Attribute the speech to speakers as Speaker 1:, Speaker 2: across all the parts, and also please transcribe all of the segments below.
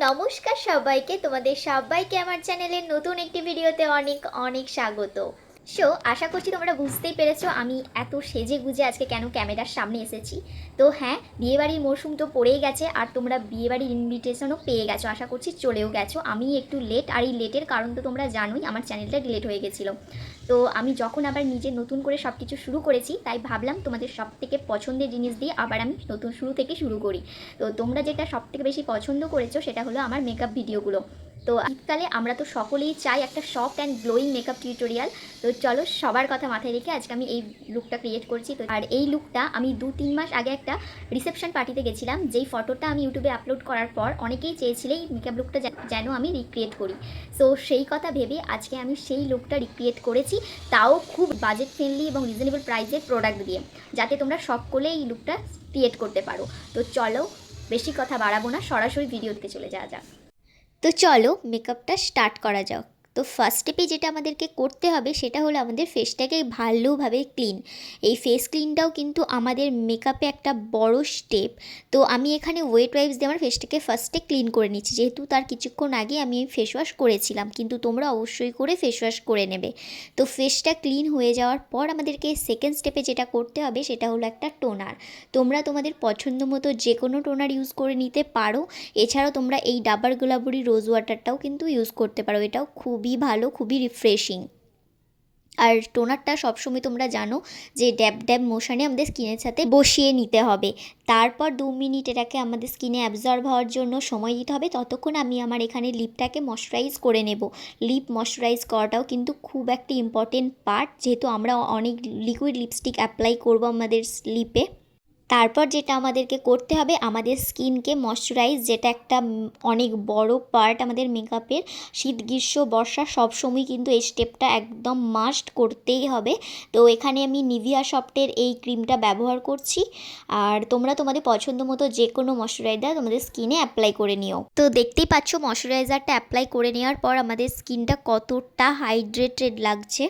Speaker 1: নমস্কার সবাইকে, তোমাদের সবাইকে আমার চ্যানেলের নতুন একটি ভিডিওতে অনেক অনেক স্বাগত। আশা করছি তোমরা বুঝতেই পেরেছো আমি এত সেজে গুজে আজকে কেন ক্যামেরার সামনে এসেছি। তো হ্যাঁ, বিয়েবাড়ির মরশুম তো পড়েই গেছে, আর তোমরা বিয়েবাড়ির ইনভিটেশনও পেয়ে গেছো, আশা করছি চলেও গেছো। আমি একটু লেট, আর এই লেটের কারণ তো তোমরা জানোই, আমার চ্যানেলটা ডিলিট হয়ে গেছিলো। তো আমি যখন আবার নিজে নতুন করে সব কিছু শুরু করেছি, তাই ভাবলাম তোমাদের সব থেকে পছন্দের জিনিস দিয়ে আবার আমি নতুন শুরু করি। তো তোমরা যেটা সব থেকে বেশি পছন্দ করেছো সেটা হলো আমার মেকআপ ভিডিওগুলো। তো শীতকালে আমরা তো সকলেই চাই একটা soft and glowing makeup tutorial. তো চলো, সবার কথা মাথায় রেখে আজকে আমি এই লুকটা ক্রিয়েট করছি। তো আর এই লুকটা আমি 2-3 মাস আগে একটা রিসেপশন পার্টিতে গেছিলাম, যেই ফটোটা আমি ইউটিউবে আপলোড করার পর অনেকেই চেয়েছিলে এই মেকআপ লুকটা যেন আমি রিক্রিয়েট করি। সো সেই কথা ভেবে আজকে আমি সেই লুকটা রিক্রিয়েট করেছি, তাও খুব বাজেট ফ্রেন্ডলি এবং রিজনেবল প্রাইসের প্রোডাক্ট দিয়ে, যাতে তোমরা সকলে এই লুকটা ক্রিয়েট করতে পারো। তো চলো, বেশি কথা বাড়াবো না, সরাসরি ভিডিওতে চলে যাওয়া যাক। তো চলো মেকআপটা স্টার্ট করা যাক। তো ফার্স্ট স্টেপে যেটা আমাদেরকে করতে হবে সেটা হলো আমাদের ফেসটাকে ভালোভাবে ক্লিন। এই ফেস ক্লিনটাও কিন্তু আমাদের মেকআপে একটা বড় স্টেপ। তো আমি এখানে ওয়েট ওয়াইপস দিয়ে আমার ফেসটাকে ফার্স্টে ক্লিন করে নিচ্ছি, যেহেতু তার কিছুক্ষণ আগে আমি ফেস ওয়াশ করেছিলাম, কিন্তু তোমরা অবশ্যই করে ফেস ওয়াশ করে নেবে। তো ফেসটা ক্লিন হয়ে যাওয়ার পর আমাদেরকে সেকেন্ড স্টেপে যেটা করতে হবে সেটা হলো একটা টোনার। তোমরা তোমাদের পছন্দ মতো যে কোনো টোনার ইউজ করে নিতে পারো। এছাড়াও তোমরা এই ডাবার গোলাবরি রোজ ওয়াটারটাও কিন্তু ইউজ করতে পারো, এটাও খুবই ভালো, খুবই রিফ্রেশিং। আর টোনারটা সবসময় তোমরা জানো যে ড্যাব ড্যাব মোশনে আমাদের স্কিনের সাথে বসিয়ে নিতে হবে। তারপর 2 মিনিট এটাকে আমাদের স্কিনে অ্যাবজর্ব হওয়ার জন্য সময় দিতে হবে। ততক্ষণ আমি আমার এখানে লিপটাকে ময়শ্চারাইজ করে নেব। লিপ ময়শ্চারাইজ করাটাও কিন্তু খুব একটা ইম্পর্টেন্ট পার্ট, যেহেতু আমরা অনেক লিকুইড লিপস্টিক অ্যাপ্লাই করবো আমাদের লিপে। তারপর যেটা আমাদেরকে করতে হবে, আমাদের স্কিনকে ময়শ্চারাইজ, যেটা একটা অনেক বড় পার্ট আমাদের মেকআপের। শীত গ্রীষ্ম বর্ষা সবসময় কিন্তু এই স্টেপটা একদম মাস্ট করতেই হবে। তো এখানে আমি নিভিয়া সফটের এই ক্রিমটা ব্যবহার করছি, আর তোমরা তোমাদের পছন্দ মতো যে কোনো ময়শ্চারাইজার তোমাদের স্কিনে অ্যাপ্লাই করে নিও। তো দেখতেই পাচ্ছ ময়শ্চারাইজারটা অ্যাপ্লাই করে নেওয়ার পর আমাদের স্কিনটা কতটা হাইড্রেটেড লাগছে।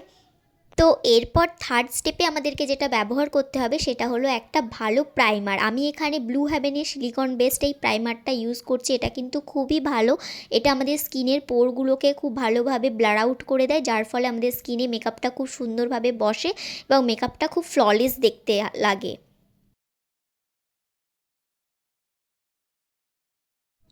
Speaker 1: তো এরপর থার্ড স্টেপে আমাদেরকে যেটা ব্যবহার করতে হবে সেটা হলো একটা ভালো প্রাইমার। আমি এখানে ব্লু হেভেনের সিলিকন বেসড এই প্রাইমারটা ইউজ করছি। এটা কিন্তু খুবই ভালো, এটা আমাদের স্কিনের পোরগুলোকে খুব ভালোভাবে ব্লার আউট করে দেয়, যার ফলে আমাদের স্কিনে মেকআপটা খুব সুন্দরভাবে বসে এবং মেকআপটা খুব ফ্ললেস দেখতে লাগে।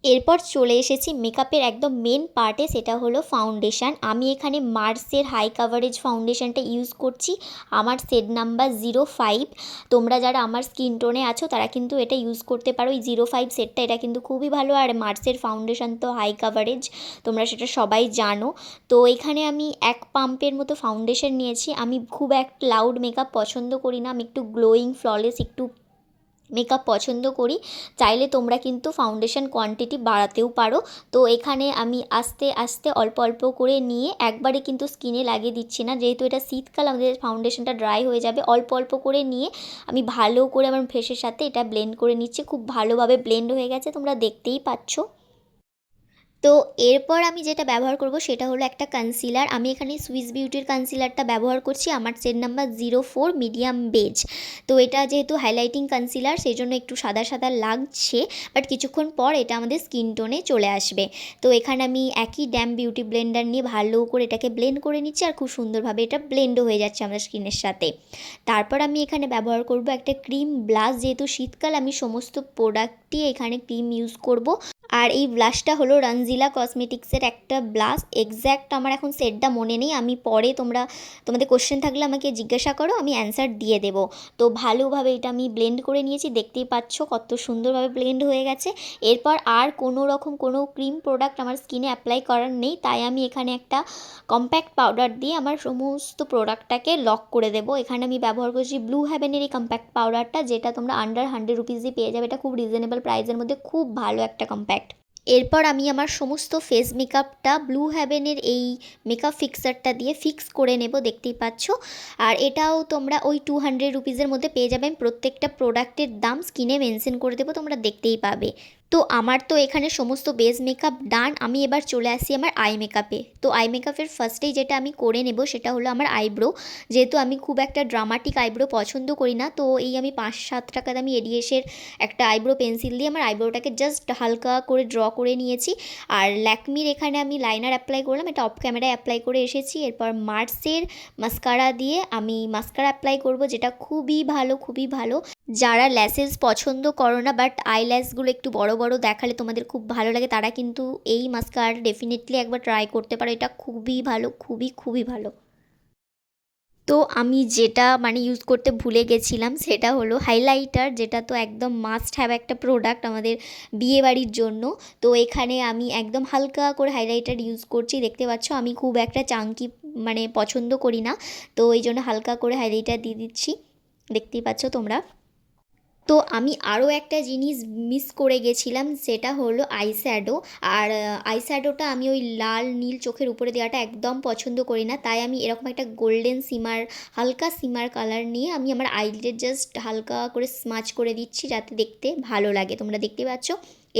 Speaker 1: এরপর চলে এসেছি মেকআপের একদম মেন পার্টে, সেটা হলো ফাউন্ডেশান। আমি এখানে মার্সের হাই কাভারেজ ফাউন্ডেশানটা ইউজ করছি, আমার শেড নাম্বার 05। তোমরা যারা আমার স্কিন টোনে আছো তারা কিন্তু এটা ইউজ করতে পারো, এই 05 শেডটা, এটা কিন্তু খুবই ভালো। আর মার্সের ফাউন্ডেশান তো হাই কাভারেজ, তোমরা সেটা সবাই জানো। তো এখানে আমি 1 পাম্পের মতো ফাউন্ডেশন নিয়েছি। আমি খুব একটা লাউড মেকআপ পছন্দ করি না, আমি একটু গ্লোয়িং ফ্ললেস একটু মেকআপ পছন্দ করি। চাইলে তোমরা কিন্তু ফাউন্ডেশন কোয়ান্টিটি বাড়াতেও পারো। তো এখানে আমি আস্তে আস্তে অল্প অল্প করে নিয়ে একবারে কিন্তু স্কিনে লাগিয়ে দিচ্ছি না, যেহেতু এটা শীতকাল, আমাদের ফাউন্ডেশনটা ড্রাই হয়ে যাবে। অল্প অল্প করে নিয়ে আমি ভালো করে আমার ফেসের সাথে এটা ব্লেন্ড করে নিচ্ছি। খুব ভালোভাবে ব্লেন্ড হয়ে গেছে, তোমরা দেখতেই পাচ্ছ। তো এরপর আমি যেটা ব্যবহার করব সেটা হলো একটা কনসিলার। আমি এখানে সুইস বিউটির কনসিলারটা ব্যবহার করছি, আমার শেড নাম্বার 04 মিডিয়াম বেজ। তো এটা যেহেতু হাইলাইটিং কনসিলার, সেই জন্য একটু সাদা সাদা লাগছে, বাট কিছুক্ষণ পর এটা আমাদের স্কিন টোনে চলে আসবে। তো এখানে আমি একই ড্যাম বিউটি ব্লেন্ডার নিয়ে ভালো করে এটাকে ব্লেন্ড করে নিচ্ছি, আর খুব সুন্দরভাবে এটা ব্লেন্ডও হয়ে যাচ্ছে আমাদের স্কিনের সাথে। তারপর আমি এখানে ব্যবহার করব একটা ক্রিম ব্লাশ, যেহেতু শীতকাল আমি সমস্ত প্রোডাক্টই এখানে ক্রিম ইউজ করব। আর এই ব্লাশটা হলো রঞ্জিলা কসমেটিক্সের একটা ব্লাশ। এক্স্যাক্ট আমার এখন সেটটা মনে নেই, আমি পরে তোমাদের কোশ্চেন থাকলে আমাকে জিজ্ঞাসা করো, আমি অ্যান্সার দিয়ে দেবো। তো ভালোভাবে এটা আমি ব্লেন্ড করে নিয়েছি, দেখতেই পাচ্ছ কত সুন্দরভাবে ব্লেন্ড হয়ে গেছে। এরপর আর কোনো রকম কোনো ক্রিম প্রোডাক্ট আমার স্কিনে অ্যাপ্লাই করার নেই, তাই আমি এখানে একটা কম্প্যাক্ট পাউডার দিয়ে আমার সমস্ত প্রোডাক্টটাকে লক করে দেবো। এখানে আমি ব্যবহার করছি ব্লু হেভেনের এই কম্প্যাক্ট পাউডারটা, যেটা তোমরা আন্ডার 100 রুপিসই পেয়ে যাবে। এটা খুব রিজনেবল প্রাইসের মধ্যে খুব ভালো একটা কম্প্যাক্ট। এরপর আমি আমার সমস্ত ফেস মেকআপটা ব্লু হেভেনের এই মেকআপ ফিক্সারটা দিয়ে ফিক্স করে নেব, দেখতেই পাচ্ছ। আর এটাও তোমরা ওই 200 রুপিসের মধ্যে পেয়ে যাবেন। প্রত্যেকটা প্রোডাক্টের দাম স্ক্রিনে মেনশন করে দেবো, তোমরা দেখতেই পাবে। তো আমার তো এখানে সমস্ত বেস মেকআপ ডান। আমি এবার চলে আসি আমার আই মেকআপে। তো আই মেকআপের ফার্স্টেই যেটা আমি করে নেব সেটা হলো আমার আইব্রো। যেহেতু আমি খুব একটা ড্রামাটিক আইব্রো পছন্দ করি না, তো এই আমি 5-7 টাকা দামি এডিএসের একটা আইব্রো পেন্সিল দিয়ে আমার আইব্রোটাকে জাস্ট হালকা করে ড্র করে নিয়েছি। আর ল্যাকমির এখানে আমি লাইনার অ্যাপ্লাই করলাম, এটা অফ ক্যামেরায় অ্যাপ্লাই করে এসেছি। এরপর মার্সের মাস্কারা দিয়ে আমি মাস্কারা অ্যাপ্লাই করব, যেটা খুবই ভালো, খুবই ভালো। যারা ল্যাশেস পছন্দ করো না বাট আইল্যাশগুলো একটু বড় বড় দেখালে তোমাদের খুব ভালো লাগে, তারা কিন্তু এই মাস্কারা ডেফিনেটলি একবার ট্রাই করতে পারো। এটা খুবই ভালো, খুবই খুবই ভালো। তো আমি যেটা ইউজ করতে ভুলে গেছিলাম সেটা হলো হাইলাইটার, যেটা তো একদম মাস্ট হ্যাভ একটা প্রোডাক্ট আমাদের বিয়েবাড়ির জন্য। তো এখানে আমি একদম হালকা করে হাইলাইটার ইউজ করছি। দেখতে পাচ্ছ আমি খুব একটা চাঙ্কি পছন্দ করি না, তো এই জন্য হালকা করে হাইলাইটার দিয়ে দিচ্ছি, দেখতেই পাচ্ছ তোমরা। তো আমি আরও একটা জিনিস মিস করে গেছিলাম, সেটা হলো আইশ্যাডো। আর আইশ্যাডোটা আমি ওই লাল নীল চোখের উপরে দেওয়াটা একদম পছন্দ করি না, তাই আমি এরকম একটা গোল্ডেন সিমার, হালকা সিমার কালার নিয়ে আমি আমার আইলিডে জাস্ট হালকা করে স্মাচ করে দিচ্ছি, যাতে দেখতে ভালো লাগে। তোমরা দেখতে পাচ্ছ।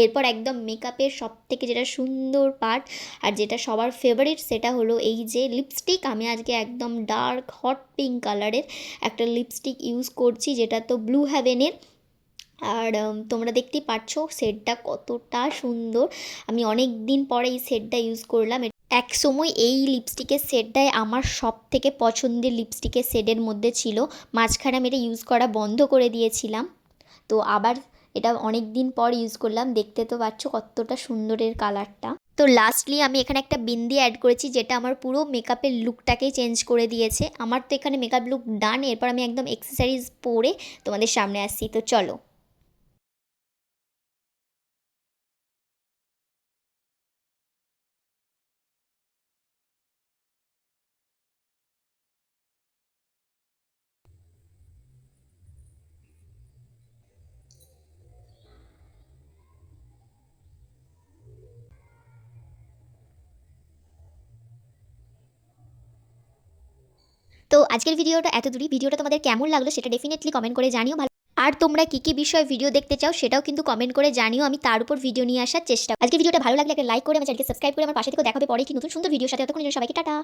Speaker 1: এরপর একদম মেকআপের সব থেকে যেটা সুন্দর পার্ট আর যেটা সবার ফেভারিট, সেটা হলো এই যে লিপস্টিক। আমি আজকে একদম ডার্ক হট পিঙ্ক কালারের একটা লিপস্টিক ইউজ করছি, যেটা তো ব্লু হ্যাভেনের। আর তোমরা দেখতেই পাচ্ছ শেডটা কতটা সুন্দর। আমি অনেক দিন পরে এই শেডটা ইউজ করলাম। এক সময় এই লিপস্টিকের শেডটাই আমার সব থেকে পছন্দের লিপস্টিকের শেডের মধ্যে ছিল। মাঝখানে আমি এটা ইউজ করা বন্ধ করে দিয়েছিলাম, তো আবার এটা অনেক দিন পর ইউজ করলাম। দেখতে তো পাচ্ছ কতটা সুন্দরের কালারটা। তো লাস্টলি আমি এখানে একটা বিন্দি অ্যাড করেছি, যেটা আমার পুরো মেকআপের লুকটাকেই চেঞ্জ করে দিয়েছে। আমার তো এখানে মেকআপ লুক ডান। এরপর আমি একদম এক্সেসরিজ পরে তোমাদের সামনে আসছি, তো চলো। তো আজকের ভিডিওটা এত দূরই। ভিডিওটা তোমাদের কেমন লাগলো সেটা ডেফিনেটলি কমেন্ট করে জানিও। ভালো, আর তোমরা কী কী বিষয়ে ভিডিও দেখতে চাও সেটাও কিন্তু কমেন্ট করে জানিও, আমি তার উপর ভিডিও নিয়ে আসার চেষ্টা। আজকে ভিডিওটা ভালো লাগলে একটা লাইক করে আমার চ্যানেলকে সাবস্ক্রাইব করে আমার পাশে থেকে দেখাবে পরে কি নতুন সুন্দর ভিডিওর সাথে। ততক্ষণ সবাইকে টাটা।